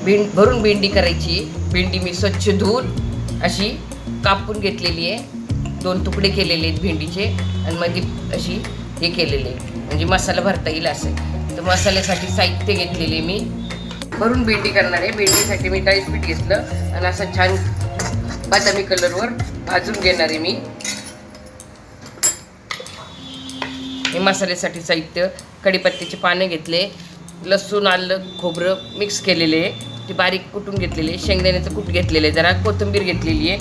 भरून भेंडी करायची। भेंडी मी स्वच्छ धुवून अशी कापून घेतलेली आहे, 2 तुकडे केलेले आहेत भेंडीचे आणि मध्ये अशी हे केलेले आहे, म्हणजे मसाला भरता येईल असं। तर मसाल्यासाठी साहित्य घेतलेले मी भरून भेंडी करणार आहे। भेंडीसाठी मी डाळीच पीठ घेतलं आणि असं छान बदामी कलरवर भाजून घेणार आहे मी। हे मसाल्यासाठी साहित्य कढीपत्त्याचे पाने घेतले, लसूण आलं खोबरं मिक्स केलेले आहे, ते बारीक कुटून घेतलेले, शेंगदाण्याचं कूट घेतलेलं आहे, जरा कोथिंबीर घेतलेली आहे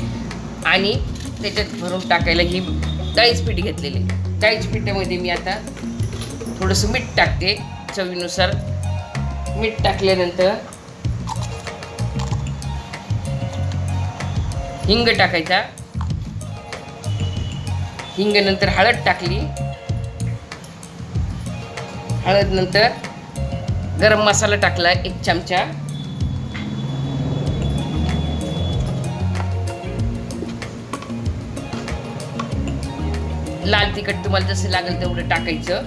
आणि त्याच्यात भरून टाकायला ही डाळीच पीठ घेतलेली। डाळीच पिठामध्ये मी आता थोडंसं मीठ टाकते, चवीनुसार मीठ टाकल्यानंतर हिंग टाकायचा, हिंग नंतर हळद टाकली, हळद नंतर गरम मसाला टाकला 1 चमचा, लाल तिखट तुम्हाला जसं लागेल तेवढं टाकायचं,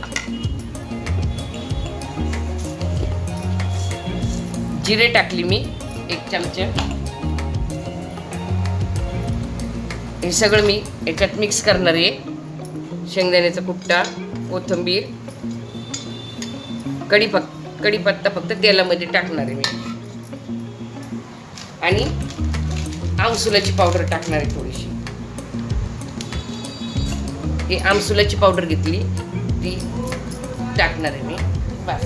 जिरे टाकली मी 1 चमचा। हे सगळं मी याच्यात मिक्स करणार आहे। शेंगदाण्याचा कुट्टा, कोथिंबीर, कढीपत्ता फक्त तेलामध्ये टाकणार आहे मी आणि आमसुलाची पावडर टाकणार आहे थोडीशी। हे आमसुलाची पावडर घेतली ती टाकणार आहे मी। बस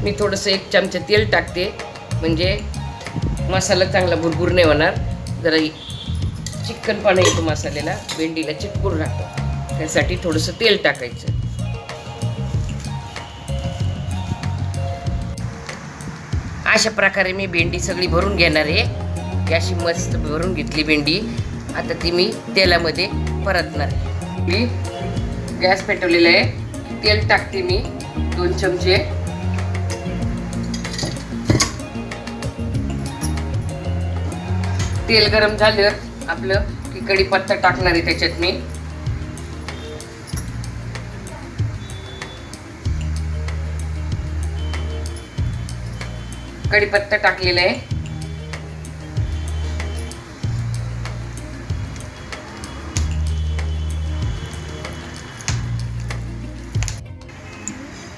मी थोडंसं 1 चमचा तेल टाकते, म्हणजे मसाला चांगला भुरभुर नाही होणार, जरा चिकनपणा येतो मसाल्याला, भेंडीला चिटकून राहतो, त्यासाठी थोडंसं तेल टाकायचं। अशा प्रकारे मी भेंडी सगळी भरून घेणार आहे। अशी मस्त भरून घेतली भेंडी, आता ती मी तेलामध्ये परतणार आहे। मी गॅस पेटवलेला आहे, तेल टाकते मी 2 चमचे, तेल गरम झालं आपलं की कढीपत्ता टाकणार आहे त्याच्यात मी। कढीपत्ता टाकलेला आहे,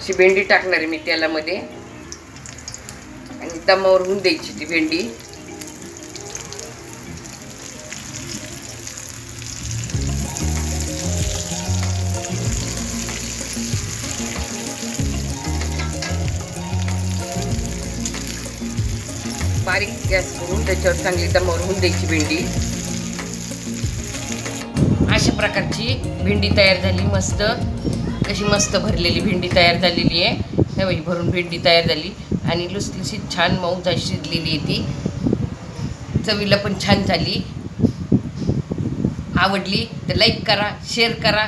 अशी भेंडी टाकणार आहे मी तेलामध्ये आणि दमावर होऊन द्यायची ती भेंडी। बारीक गॅस करून त्याच्यावर चांगली दमावर होऊन द्यायची भेंडी। अशा प्रकारची भेंडी तयार झाली, मस्त कशी मस्त भरलेली भेंडी तयार झालेली आहे। हे बघा भरून भेंडी तयार झाली आणि लुसलुसीत छान मऊ जाई शिजलेली आहे ती, चवीला पण छान झाली। आवडली तर लाईक करा, शेअर करा